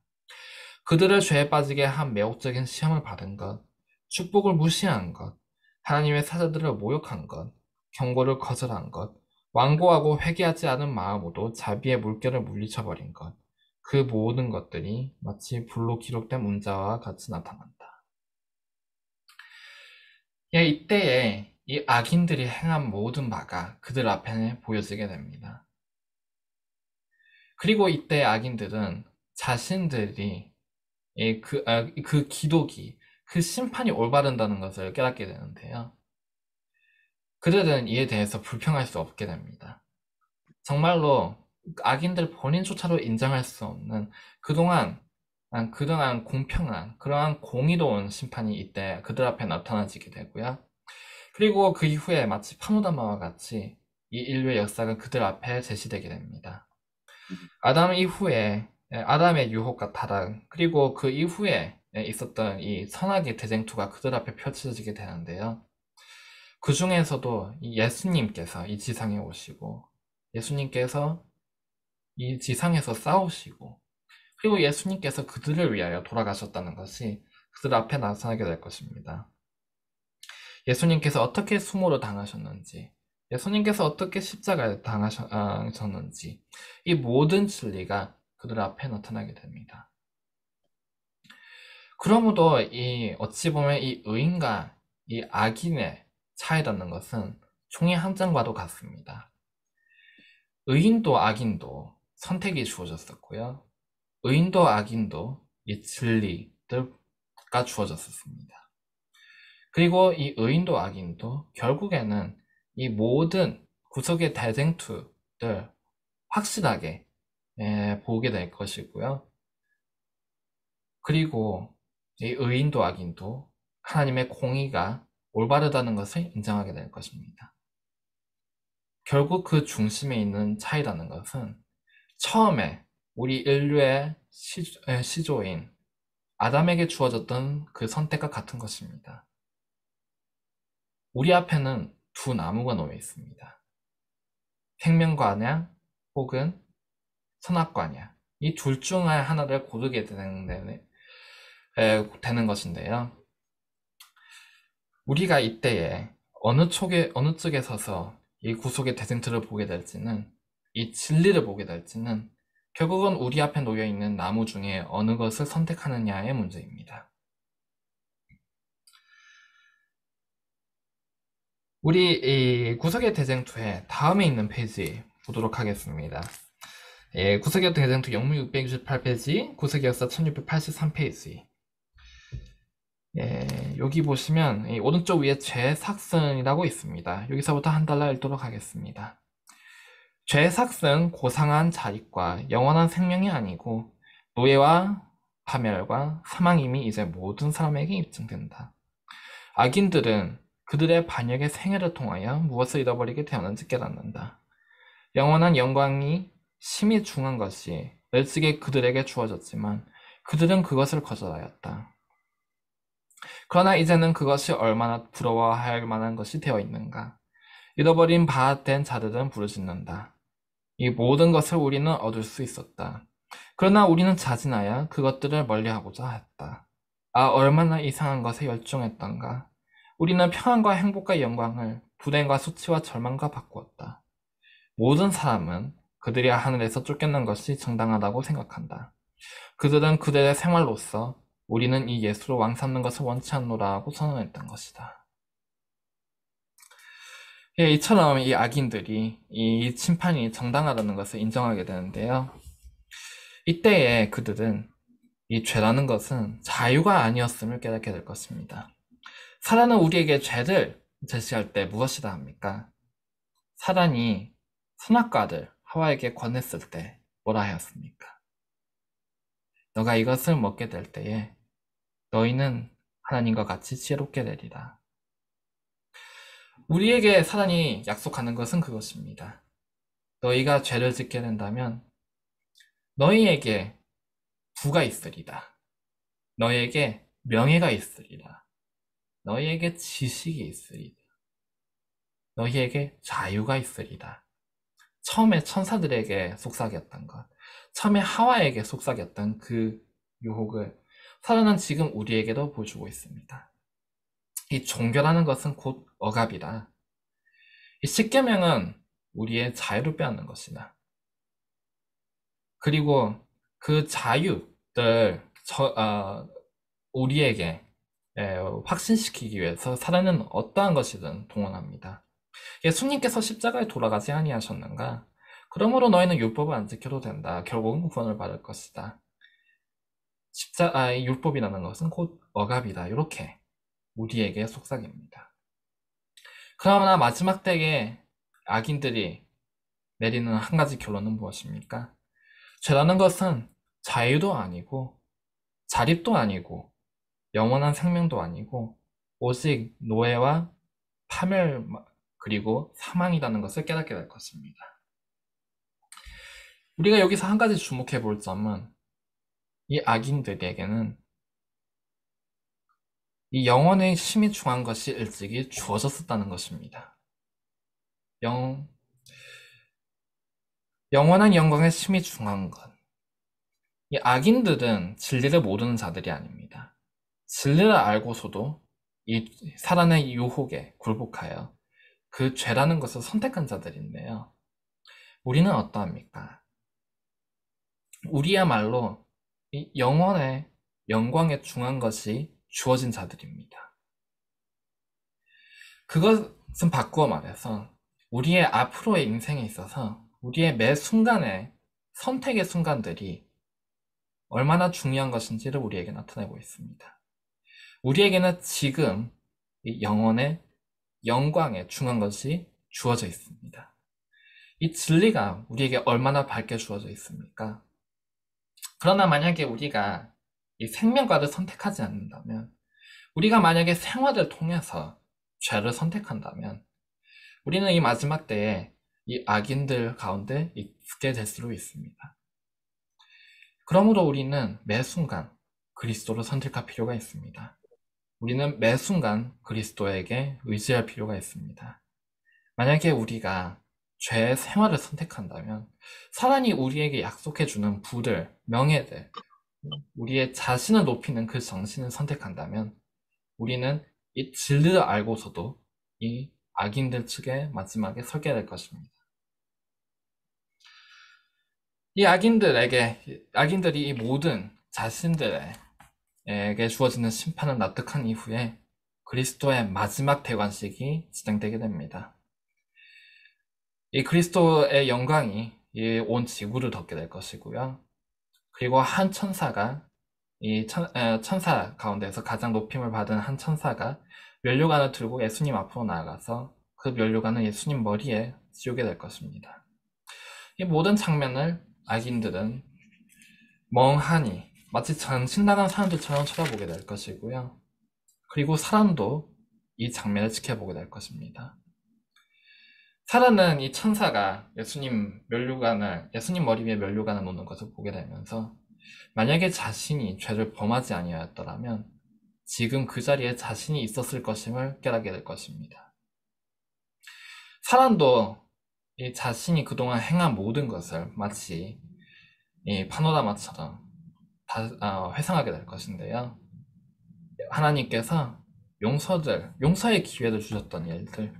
S1: 그들을 죄에 빠지게 한 매혹적인 시험을 받은 것, 축복을 무시한 것, 하나님의 사자들을 모욕한 것, 경고를 거절한 것, 완고하고 회개하지 않은 마음으로 자비의 물결을 물리쳐버린 것, 그 모든 것들이 마치 불로 기록된 문자와 같이 나타난다. 이때에 이 악인들이 행한 모든 바가 그들 앞에 보여지게 됩니다. 그리고 이때 악인들은 자신들이 그 기독이, 그 심판이 올바른다는 것을 깨닫게 되는데요. 그들은 이에 대해서 불평할 수 없게 됩니다. 정말로 악인들 본인조차도 인정할 수 없는 그동안 그러한 공평한, 그러한 공의로운 심판이 이때 그들 앞에 나타나지게 되고요. 그리고 그 이후에 마치 파노라마와 같이 이 인류의 역사가 그들 앞에 제시되게 됩니다. 아담 이후에 아담의 유혹과 타락, 그리고 그 이후에 있었던 이 선악의 대쟁투가 그들 앞에 펼쳐지게 되는데요. 그 중에서도 이 예수님께서 이 지상에 오시고, 예수님께서 이 지상에서 싸우시고, 그리고 예수님께서 그들을 위하여 돌아가셨다는 것이 그들 앞에 나타나게 될 것입니다. 예수님께서 어떻게 수모를 당하셨는지, 예수님께서 어떻게 십자가에 당하셨는지, 이 모든 진리가 그들 앞에 나타나게 됩니다. 그러므로 어찌 보면 이 의인과 이 악인의 차이라는 것은 종이 한 장과도 같습니다. 의인도 악인도 선택이 주어졌었고요. 의인도 악인도 이 진리가 주어졌었습니다. 그리고 이 의인도 악인도 결국에는 이 모든 구속의 대쟁투를 확실하게 보게 될 것이고요. 그리고 이 의인도 악인도 하나님의 공의가 올바르다는 것을 인정하게 될 것입니다. 결국 그 중심에 있는 차이라는 것은 처음에 우리 인류의 시조인 아담에게 주어졌던 그 선택과 같은 것입니다. 우리 앞에는 두 나무가 놓여 있습니다. 생명과냐 혹은 선악과냐, 이 둘 중 하나를 고르게 되는 것인데요. 우리가 이때에 어느 쪽에 서서 이 구속의 대쟁투를 보게 될지는, 이 진리를 보게 될지는 결국은 우리 앞에 놓여 있는 나무 중에 어느 것을 선택하느냐의 문제입니다. 우리 이 구속의 대쟁투의 다음에 있는 페이지 보도록 하겠습니다. 구속의 대쟁투 영문 668페이지, 구속의 역사 1683페이지. 여기 보시면 오른쪽 위에 죄삭슨이라고 있습니다. 여기서부터 한 달러 읽도록 하겠습니다. 죄삭슨 고상한 자익과 영원한 생명이 아니고 노예와 파멸과 사망임이 이제 모든 사람에게 입증된다. 악인들은 그들의 반역의 생애를 통하여 무엇을 잃어버리게 되었는지 깨닫는다. 영원한 영광이 심히 중한 것이 일찍이 그들에게 주어졌지만 그들은 그것을 거절하였다. 그러나 이제는 그것이 얼마나 부러워할 만한 것이 되어 있는가. 잃어버린 바 된 자들은 부르짖는다. 이 모든 것을 우리는 얻을 수 있었다. 그러나 우리는 자진하여 그것들을 멀리하고자 했다. 얼마나 이상한 것에 열중했던가. 우리는 평안과 행복과 영광을 불행과 수치와 절망과 바꾸었다. 모든 사람은 그들이 하늘에서 쫓겨난 것이 정당하다고 생각한다. 그들은 그들의 생활로서 우리는 이 예수로 왕 삼는 것을 원치 않노라 하고 선언했던 것이다. 이처럼 이 악인들이 이 심판이 정당하다는 것을 인정하게 되는데요. 이때에 그들은 이 죄라는 것은 자유가 아니었음을 깨닫게 될 것입니다. 사단은 우리에게 죄를 제시할 때 무엇이라 합니까? 사단이 선악과를 하와에게 권했을 때 뭐라 하였습니까? 너가 이것을 먹게 될 때에 너희는 하나님과 같이 지혜롭게 되리라. 우리에게 사단이 약속하는 것은 그것입니다. 너희가 죄를 짓게 된다면 너희에게 부가 있으리라. 너희에게 명예가 있으리라. 너희에게 지식이 있으리라. 너희에게 자유가 있으리라. 처음에 천사들에게 속삭였던 것, 처음에 하와에게 속삭였던 그 유혹을 사단은 지금 우리에게도 보여주고 있습니다. 이 종교라는 것은 곧 억압이다. 이 십계명은 우리의 자유를 빼앗는 것이다. 그리고 그 자유를 우리에게 확신시키기 위해서 사단은 어떠한 것이든 동원합니다. 예수님께서 십자가에 돌아가지 아니하셨는가? 그러므로 너희는 율법을 안 지켜도 된다. 결국은 구원을 받을 것이다. 율법이라는 것은 곧 억압이다. 이렇게 우리에게 속삭입니다. 그러나 마지막 때에 악인들이 내리는 한 가지 결론은 무엇입니까? 죄라는 것은 자유도 아니고 자립도 아니고 영원한 생명도 아니고 오직 노예와 파멸 그리고 사망이라는 것을 깨닫게 될 것입니다. 우리가 여기서 한 가지 주목해 볼 점은 이 악인들에게는 이 영혼의 심이 중한 것이 일찍이 주어졌었다는 것입니다. 영원한 영광의 심이 중한 것. 이 악인들은 진리를 모르는 자들이 아닙니다. 진리를 알고서도 이 사단의 유혹에 굴복하여 그 죄라는 것을 선택한 자들인데요. 우리는 어떠합니까? 우리야말로 이 영혼의 영광에 중한 것이 주어진 자들입니다. 그것은 바꾸어 말해서 우리의 앞으로의 인생에 있어서 우리의 매 순간의 선택의 순간들이 얼마나 중요한 것인지를 우리에게 나타내고 있습니다. 우리에게는 지금 이 영혼의 영광에 중한 것이 주어져 있습니다. 이 진리가 우리에게 얼마나 밝게 주어져 있습니까? 그러나 만약에 우리가 이 생명과를 선택하지 않는다면, 우리가 만약에 생활을 통해서 죄를 선택한다면 우리는 이 마지막 때에 이 악인들 가운데 있게 될 수도 있습니다. 그러므로 우리는 매 순간 그리스도를 선택할 필요가 있습니다. 우리는 매 순간 그리스도에게 의지할 필요가 있습니다. 만약에 우리가 죄의 생활을 선택한다면 사단이 우리에게 약속해주는 부를, 명예를, 우리의 자신을 높이는 그 정신을 선택한다면 우리는 이 진리를 알고서도 이 악인들 측에 마지막에 서게 될 것입니다. 이 악인들이 이 모든 자신들에게 주어지는 심판을 납득한 이후에 그리스도의 마지막 대관식이 진행되게 됩니다. 이 그리스도의 영광이 이 온 지구를 덮게 될 것이고요. 그리고 한 천사가 이 천사 가운데서 가장 높임을 받은 한 천사가 면류관을 들고 예수님 앞으로 나아가서 그 면류관을 예수님 머리에 씌우게 될 것입니다. 이 모든 장면을 악인들은 멍하니 마치 정신 나간 사람들처럼 쳐다보게 될 것이고요. 그리고 사람도 이 장면을 지켜보게 될 것입니다. 사람은 이 천사가 예수님 머리 위에 면류관을 놓는 것을 보게 되면서 만약에 자신이 죄를 범하지 아니하였더라면 지금 그 자리에 자신이 있었을 것임을 깨닫게 될 것입니다. 사람도 이 자신이 그동안 행한 모든 것을 마치 이 파노라마처럼 회상하게 될 것인데요. 하나님께서 용서의 기회를 주셨던 일들,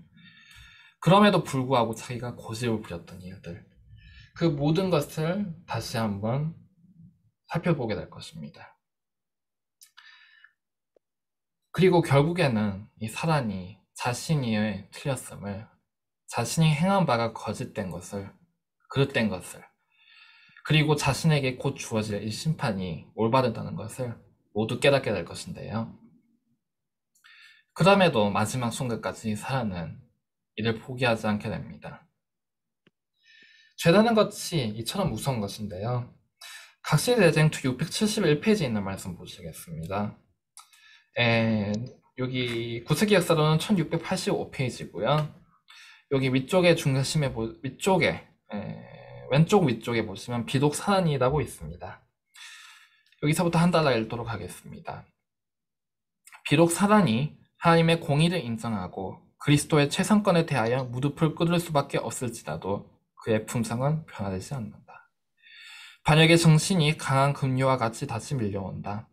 S1: 그럼에도 불구하고 자기가 고집을 부렸던 일들, 그 모든 것을 다시 한번 살펴보게 될 것입니다. 그리고 결국에는 이 사단이 자신이 틀렸음을, 자신이 행한 바가 거짓된 것을, 그릇된 것을, 그리고 자신에게 곧 주어질 이 심판이 올바르다는 것을 모두 깨닫게 될 것인데요. 그럼에도 마지막 순간까지 사단은 이를 포기하지 않게 됩니다. 죄라는 것이 이처럼 무서운 것인데요. 각시대쟁투 671페이지에 있는 말씀 보시겠습니다. 여기 구세기 역사로는 1685페이지고요. 여기 위쪽에 왼쪽 위쪽에 보시면 비독 사단이라고 있습니다. 여기서부터 한 달러 읽도록 하겠습니다. 비록 사단이 하나님의 공의를 인정하고 그리스도의 최상권에 대하여 무릎을 꿇을 수밖에 없을지라도 그의 품성은 변화되지 않는다. 반역의 정신이 강한 급류와 같이 다시 밀려온다.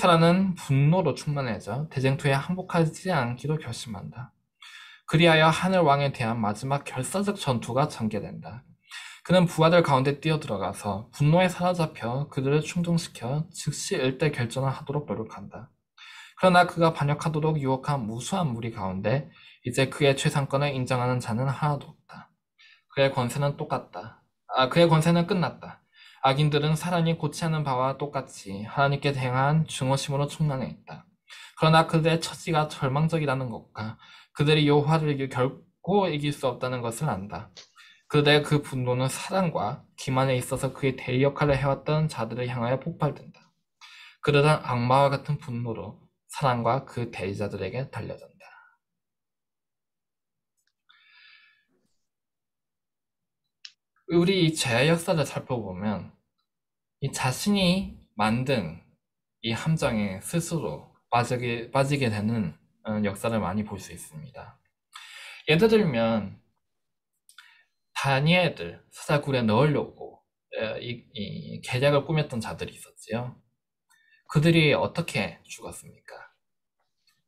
S1: 사단은 분노로 충만해져 대쟁투에 항복하지 않기로 결심한다. 그리하여 하늘 왕에 대한 마지막 결사적 전투가 전개된다. 그는 부하들 가운데 뛰어들어가서 분노에 사로잡혀 그들을 충동시켜 즉시 일대 결전을 하도록 노력한다. 그러나 그가 반역하도록 유혹한 무수한 무리 가운데 이제 그의 최상권을 인정하는 자는 하나도 없다. 그의 권세는 끝났다. 악인들은 사단이 고치하는 바와 똑같이 하나님께 대항한 증오심으로 충만해 있다. 그러나 그들의 처지가 절망적이라는 것과 그들의 여호와를 결코 이길 수 없다는 것을 안다. 그들의 그 분노는 사단과 기만에 있어서 그의 대리 역할을 해왔던 자들을 향하여 폭발된다. 그러던 악마와 같은 분노로 사람과 그 대리자들에게 달려든다. 우리 이 죄의 역사를 살펴보면 이 자신이 만든 이 함정에 스스로 빠지게 되는 역사를 많이 볼 수 있습니다. 예를 들면 다니엘을 사자굴에 넣으려고 이 계략을 꾸몄던 자들이 있었지요. 그들이 어떻게 죽었습니까?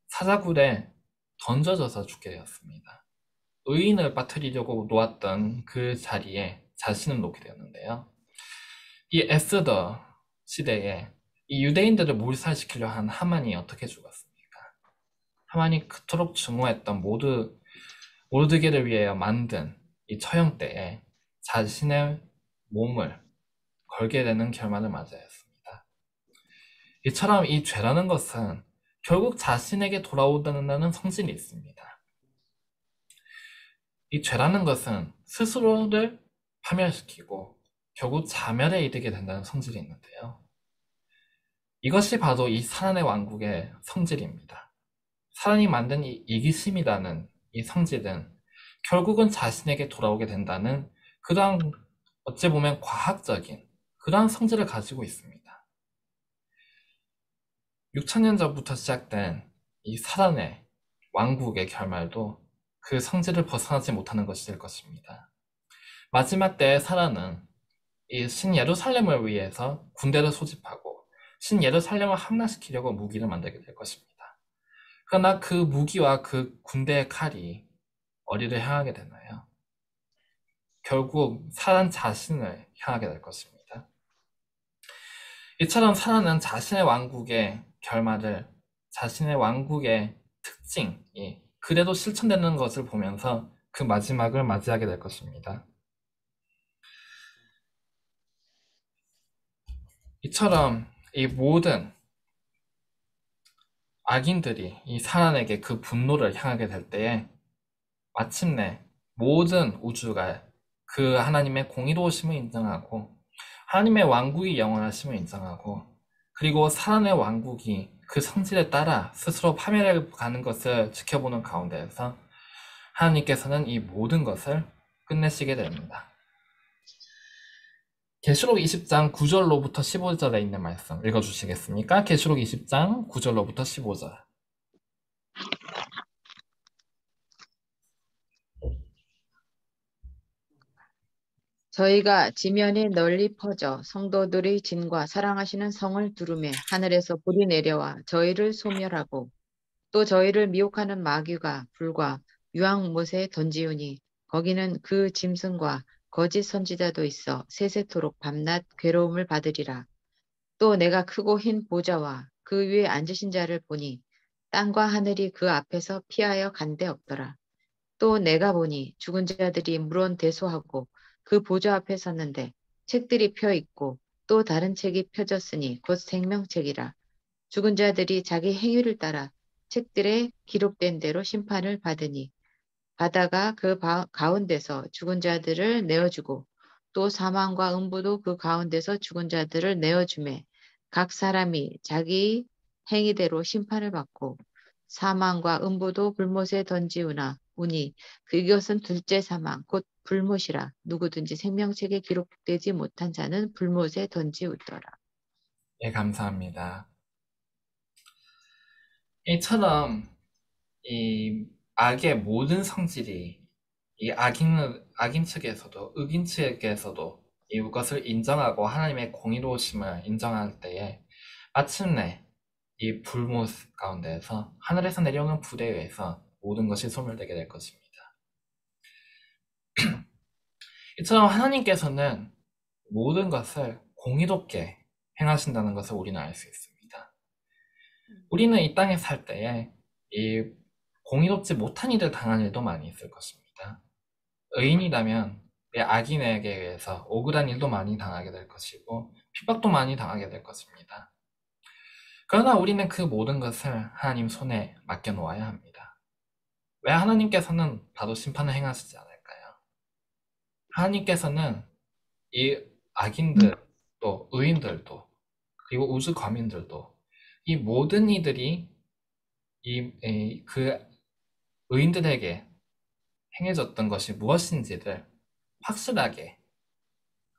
S1: 사자굴에 던져져서 죽게 되었습니다. 의인을 빠뜨리려고 놓았던 그 자리에 자신을 놓게 되었는데요. 이 에스더 시대에 이 유대인들을 몰살시키려 한 하만이 어떻게 죽었습니까? 하만이 그토록 증오했던 모르드게를 위하여 만든 이 처형대에 자신의 몸을 걸게 되는 결말을 맞이하였습니다. 이처럼 이 죄라는 것은 결국 자신에게 돌아온다는 성질이 있습니다. 이 죄라는 것은 스스로를 파멸시키고 결국 자멸에 이르게 된다는 성질이 있는데요. 이것이 바로 이 사단의 왕국의 성질입니다. 사단이 만든 이 이기심이라는 이 성질은 결국은 자신에게 돌아오게 된다는 그러한 어찌 보면 과학적인 그러한 성질을 가지고 있습니다. 6천년 전부터 시작된 이 사단의 왕국의 결말도 그 성질을 벗어나지 못하는 것이 될 것입니다. 마지막 때에 사단은 이 신예루살렘을 위해서 군대를 소집하고 신예루살렘을 함락시키려고 무기를 만들게 될 것입니다. 그러나 그 무기와 그 군대의 칼이 어디를 향하게 되나요? 결국 사단 자신을 향하게 될 것입니다. 이처럼 사단은 자신의 왕국의 결말을 자신의 왕국의 특징이 그래도 실천되는 것을 보면서 그 마지막을 맞이하게 될 것입니다. 이처럼 이 모든 악인들이 이 사단에게 그 분노를 향하게 될 때에 마침내 모든 우주가 그 하나님의 공의로우심을 인정하고 하나님의 왕국이 영원하심을 인정하고 그리고 사단의 왕국이 그 성질에 따라 스스로 파멸해 가는 것을 지켜보는 가운데에서 하나님께서는 이 모든 것을 끝내시게 됩니다. 계시록 20장 9절로부터 15절에 있는 말씀 읽어주시겠습니까? 계시록 20장 9절로부터 15절.
S2: 저희가 지면에 널리 퍼져 성도들의 진과 사랑하시는 성을 두루매 하늘에서 불이 내려와 저희를 소멸하고 또 저희를 미혹하는 마귀가 불과 유황못에 던지우니 거기는 그 짐승과 거짓 선지자도 있어 세세토록 밤낮 괴로움을 받으리라. 또 내가 크고 흰 보좌와 그 위에 앉으신 자를 보니 땅과 하늘이 그 앞에서 피하여 간데 없더라. 또 내가 보니 죽은 자들이 물론대소하고 그 보좌 앞에 섰는데 책들이 펴 있고 또 다른 책이 펴졌으니 곧 생명책이라. 죽은 자들이 자기 행위를 따라 책들에 기록된 대로 심판을 받으니 바다가 그 가운데서 죽은 자들을 내어주고 또 사망과 음부도 그 가운데서 죽은 자들을 내어주매 각 사람이 자기 행위대로 심판을 받고 사망과 음부도 불못에 던지우나 우니 그것은 둘째 사망 곧 불못이라. 누구든지 생명책에 기록되지 못한 자는 불못에 던지우더라.
S1: 예, 감사합니다. 이처럼 이 악의 모든 성질이 이 악인 측에서도 의인 측에서도 이것을 인정하고 하나님의 공의로우심을 인정할 때에 마침내 이 불못 가운데에서 하늘에서 내려오는 불에 의해서 모든 것이 소멸되게 될 것입니다. 이처럼 하나님께서는 모든 것을 공의롭게 행하신다는 것을 우리는 알 수 있습니다. 우리는 이 땅에 살 때에 이 공의롭지 못한 일을 당한 일도 많이 있을 것입니다. 의인이라면 악인에게 의해서 억울한 일도 많이 당하게 될 것이고 핍박도 많이 당하게 될 것입니다. 그러나 우리는 그 모든 것을 하나님 손에 맡겨놓아야 합니다. 왜 하나님께서는 바로 심판을 행하시지 않을까요? 하나님께서는 이 악인들 또 의인들도 그리고 우주 거민들도 이 모든 이들이 그 의인들에게 행해졌던 것이 무엇인지를 확실하게,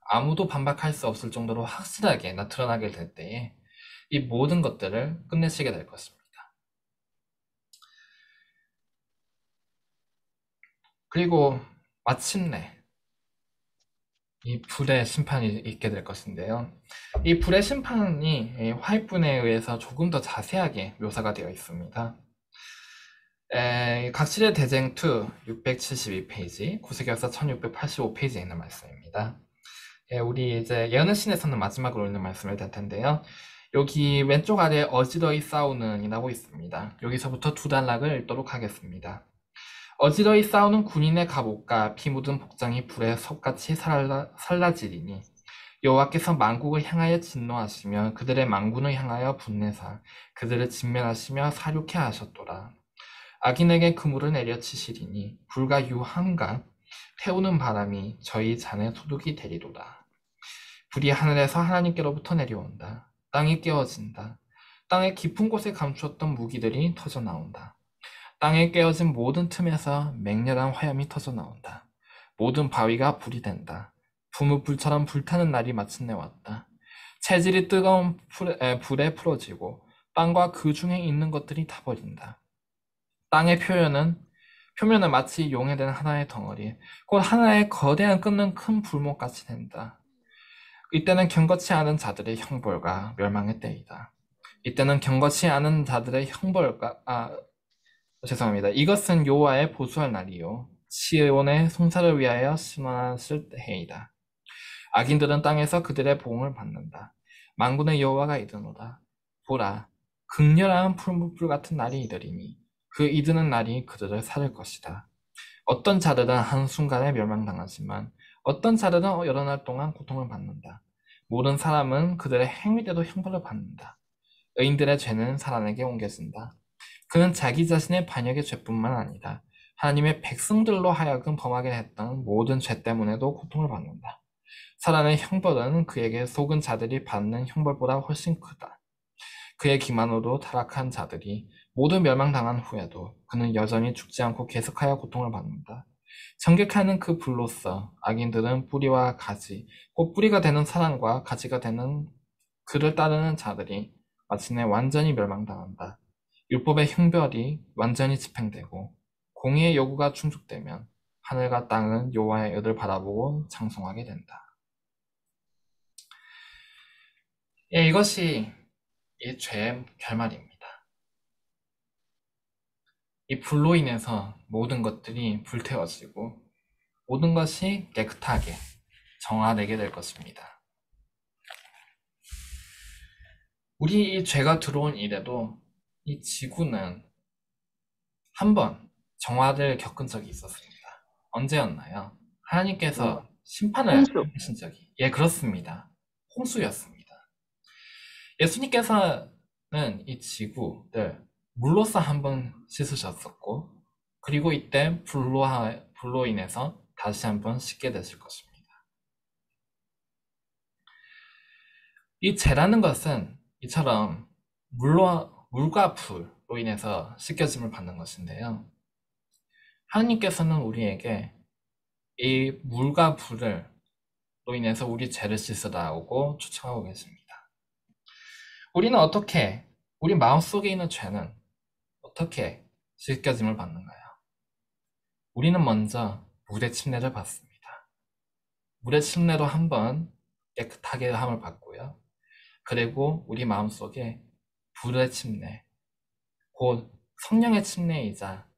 S1: 아무도 반박할 수 없을 정도로 확실하게 나타나게 될 때에 이 모든 것들을 끝내시게 될 것입니다. 그리고 마침내 이 불의 심판이 있게 될 것인데요. 이 불의 심판이 화입분에 의해서 조금 더 자세하게 묘사가 되어 있습니다. 각실의 대쟁 2 672페이지, 구세결사 1685페이지에 있는 말씀입니다. 우리 이제 예언의 신에서는 마지막으로 있는 말씀을 될 텐데요. 여기 왼쪽 아래 어지러이 싸우는 이라고 있습니다. 여기서부터 두 단락을 읽도록 하겠습니다. 어지러이 싸우는 군인의 갑옷과 피 묻은 복장이 불에 섭같이 살라지리니 여호와께서 만국을 향하여 진노하시며 그들의 만군을 향하여 분내사 그들을 진멸하시며 사륙해 하셨도다. 악인에게 그물을 내려치시리니 불과 유황과 태우는 바람이 저희 잔의 소득이 되리로다. 불이 하늘에서 하나님께로부터 내려온다. 땅이 깨어진다. 땅의 깊은 곳에 감추었던 무기들이 터져 나온다. 땅에 깨어진 모든 틈에서 맹렬한 화염이 터져 나온다. 모든 바위가 불이 된다. 붐을 불처럼 불타는 날이 마침내 왔다. 체질이 뜨거운 불에 풀어지고 땅과 그 중에 있는 것들이 타버린다. 땅의 표면은 마치 용해된 하나의 덩어리, 곧 하나의 거대한 끓는 큰 불목같이 된다. 이때는 경거치 않은 자들의 형벌과 멸망의 때이다. 이때는 경거치 않은 자들의 죄송합니다. 이것은 여호와의 보수할 날이요 시온의 송사를 위하여 심하실 해이다. 악인들은 땅에서 그들의 보응을 받는다. 만군의 여호와가 이르노다. 보라, 극렬한 풀무불 같은 날이 이르리니 그 이르는 날이 그들을 살릴 것이다. 어떤 자들은 한순간에 멸망당하지만 어떤 자들은 여러 날 동안 고통을 받는다. 모든 사람은 그들의 행위대로 형벌을 받는다. 의인들의 죄는 사람에게 옮겨진다. 그는 자기 자신의 반역의 죄뿐만 아니라 하나님의 백성들로 하여금 범하게 했던 모든 죄 때문에도 고통을 받는다. 사람의 형벌은 그에게 속은 자들이 받는 형벌보다 훨씬 크다. 그의 기만으로 타락한 자들이 모두 멸망당한 후에도 그는 여전히 죽지 않고 계속하여 고통을 받는다. 정결하는 그 불로서 악인들은 뿌리와 가지, 곧 뿌리가 되는 사람과 가지가 되는 그를 따르는 자들이 마침내 완전히 멸망당한다. 율법의 형벌이 완전히 집행되고 공의의 요구가 충족되면 하늘과 땅은 여호와의 의를 바라보고 장송하게 된다. 이것이 이 죄의 결말입니다. 이 불로 인해서 모든 것들이 불태워지고 모든 것이 깨끗하게 정화되게 될 것입니다. 우리 이 죄가 들어온 이래도 이 지구는 한 번 정화를 겪은 적이 있었습니다. 언제였나요? 하나님께서 심판을
S2: 홍수.
S1: 하신 적이, 그렇습니다. 홍수였습니다. 예수님께서는 이 지구를 물로써 한 번 씻으셨었고, 그리고 이때 불로 인해서 다시 한 번 씻게 되실 것입니다. 이 죄라는 것은 이처럼 물과 불로 인해서 씻겨짐을 받는 것인데요. 하나님께서는 우리에게 이 물과 불로 인해서 우리 죄를 씻으라고 추천하고 계십니다. 우리 마음속에 있는 죄는 어떻게 씻겨짐을 받는가요? 우리는 먼저 물의 침례를 받습니다. 물의 침례로 한번 깨끗하게 함을 받고요. 그리고 우리 마음속에 불의 침례, 곧 성령의 침례이자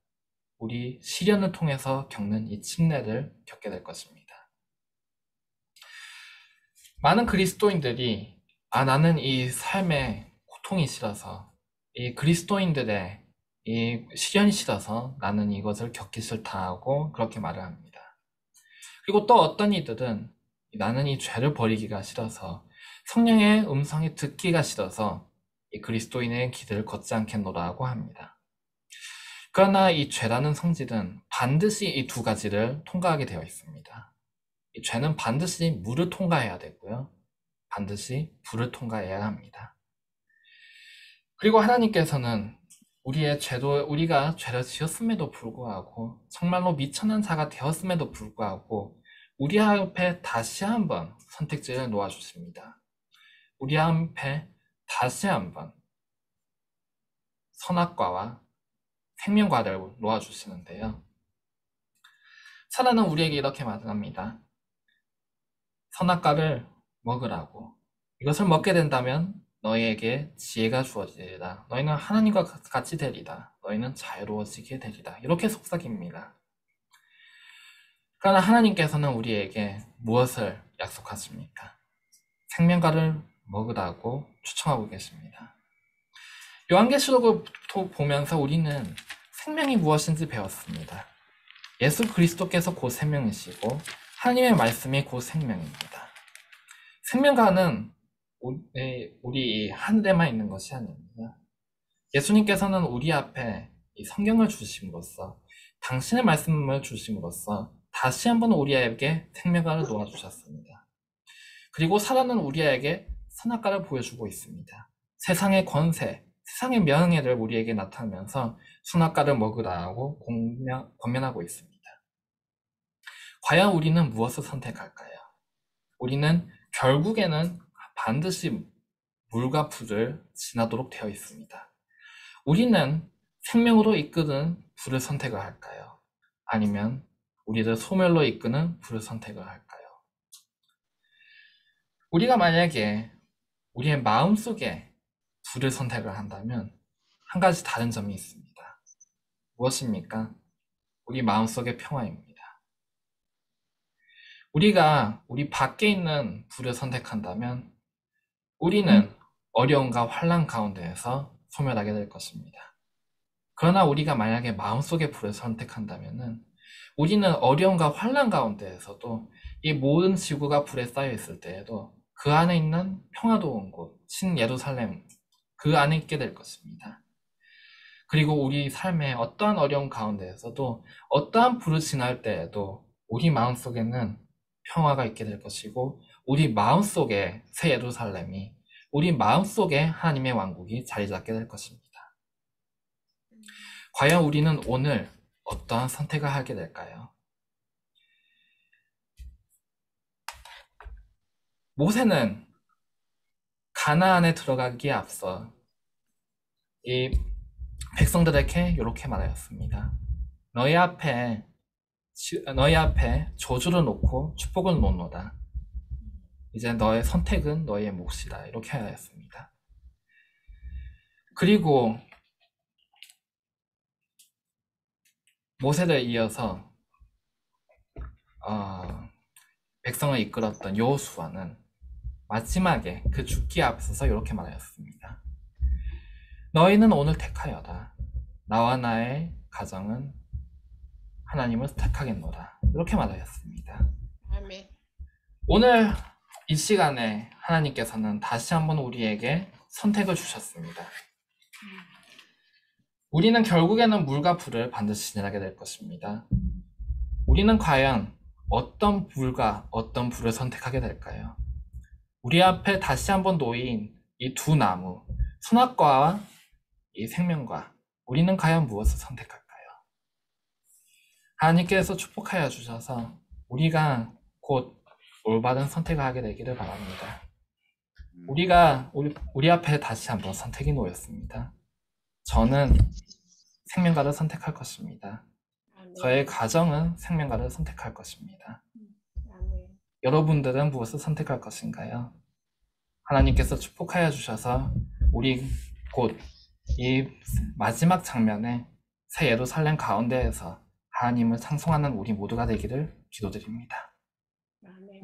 S1: 우리 시련을 통해서 겪는 이 침례를 겪게 될 것입니다. 많은 그리스도인들이 나는 이 삶의 고통이 싫어서, 이 그리스도인들의 이 시련이 싫어서 나는 이것을 겪기 싫다 하고 그렇게 말을 합니다. 그리고 또 어떤 이들은 나는 이 죄를 버리기가 싫어서, 성령의 음성이 듣기가 싫어서 이 그리스도인의 길을 걷지 않겠노라고 합니다. 그러나 이 죄라는 성질은 반드시 이 두 가지를 통과하게 되어 있습니다. 이 죄는 반드시 물을 통과해야 되고요. 반드시 불을 통과해야 합니다. 그리고 하나님께서는 우리가 죄를 지었음에도 불구하고 정말로 미천한 자가 되었음에도 불구하고 우리 앞에 다시 한번 선택지를 놓아주십니다. 우리 앞에 다시 한번 선악과와 생명과를 놓아주시는데요. 사단은 우리에게 이렇게 말합니다. 선악과를 먹으라고. 이것을 먹게 된다면 너희에게 지혜가 주어지리라. 너희는 하나님과 같이 되리라. 너희는 자유로워지게 되리라. 이렇게 속삭입니다. 그러나 하나님께서는 우리에게 무엇을 약속하십니까? 생명과를 먹으라고 추천하고 계십니다. 요한계시록을 보면서 우리는 생명이 무엇인지 배웠습니다. 예수 그리스도께서 곧 생명이시고 하나님의 말씀이 곧 생명입니다. 생명과는 우리 하늘에만 있는 것이 아닙니다. 예수님께서는 우리 앞에 이 성경을 주심으로써 당신의 말씀을 주심으로써 다시 한번 우리에게 생명과를 놓아주셨습니다. 그리고 사단은 우리에게 선악과를 보여주고 있습니다. 세상의 권세, 세상의 명예를 우리에게 나타내면서 선악과를 먹으라고 권면하고 있습니다. 과연 우리는 무엇을 선택할까요? 우리는 결국에는 반드시 물과 불을 지나도록 되어 있습니다. 우리는 생명으로 이끄는 불을 선택을 할까요? 아니면 우리를 소멸로 이끄는 불을 선택을 할까요? 우리가 만약에 우리의 마음속에 불을 선택을 한다면 한 가지 다른 점이 있습니다. 무엇입니까? 우리 마음속의 평화입니다. 우리가 우리 밖에 있는 불을 선택한다면 우리는 어려움과 환난 가운데에서 소멸하게 될 것입니다. 그러나 우리가 만약에 마음속의 불을 선택한다면 우리는 어려움과 환난 가운데에서도 이 모든 지구가 불에 쌓여 있을 때에도 그 안에 있는 평화로운 곳, 신 예루살렘, 그 안에 있게 될 것입니다. 그리고 우리 삶의 어떠한 어려움 가운데에서도 어떠한 불을 지날 때에도 우리 마음속에는 평화가 있게 될 것이고 우리 마음속에 새 예루살렘이 우리 마음속에 하나님의 왕국이 자리 잡게 될 것입니다. 과연 우리는 오늘 어떠한 선택을 하게 될까요? 모세는 가나안에 들어가기에 앞서 이 백성들에게 이렇게 말하였습니다. 너희 앞에 저주를 놓고 축복을 놓노라. 이제 너의 선택은 너의 몫이다. 이렇게 하였습니다. 그리고 모세를 이어서 백성을 이끌었던 여호수아는 마지막에 그 죽기에 앞서서 이렇게 말하였습니다. 너희는 오늘 택하여라. 나와 나의 가정은 하나님을 택하겠노라. 이렇게 말하였습니다.
S3: 아멘.
S1: 오늘 이 시간에 하나님께서는 다시 한번 우리에게 선택을 주셨습니다. 우리는 결국에는 물과 불을 반드시 지나게 될 것입니다. 우리는 과연 어떤 물과 어떤 불을 선택하게 될까요? 우리 앞에 다시 한번 놓인 이 두 나무, 선악과와 이 생명과, 우리는 과연 무엇을 선택할까요? 하나님께서 축복하여 주셔서 우리가 곧 올바른 선택을 하게 되기를 바랍니다. 우리 앞에 다시 한번 선택이 놓였습니다. 저는 생명과를 선택할 것입니다.
S3: 아멘.
S1: 저의 가정은 생명과를 선택할 것입니다.
S3: 아멘.
S1: 여러분들은 무엇을 선택할 것인가요? 하나님께서 축복하여 주셔서 우리 곧 이 마지막 장면에 새 예루살렘 가운데에서 하나님을 찬송하는 우리 모두가 되기를 기도드립니다.
S3: 아멘.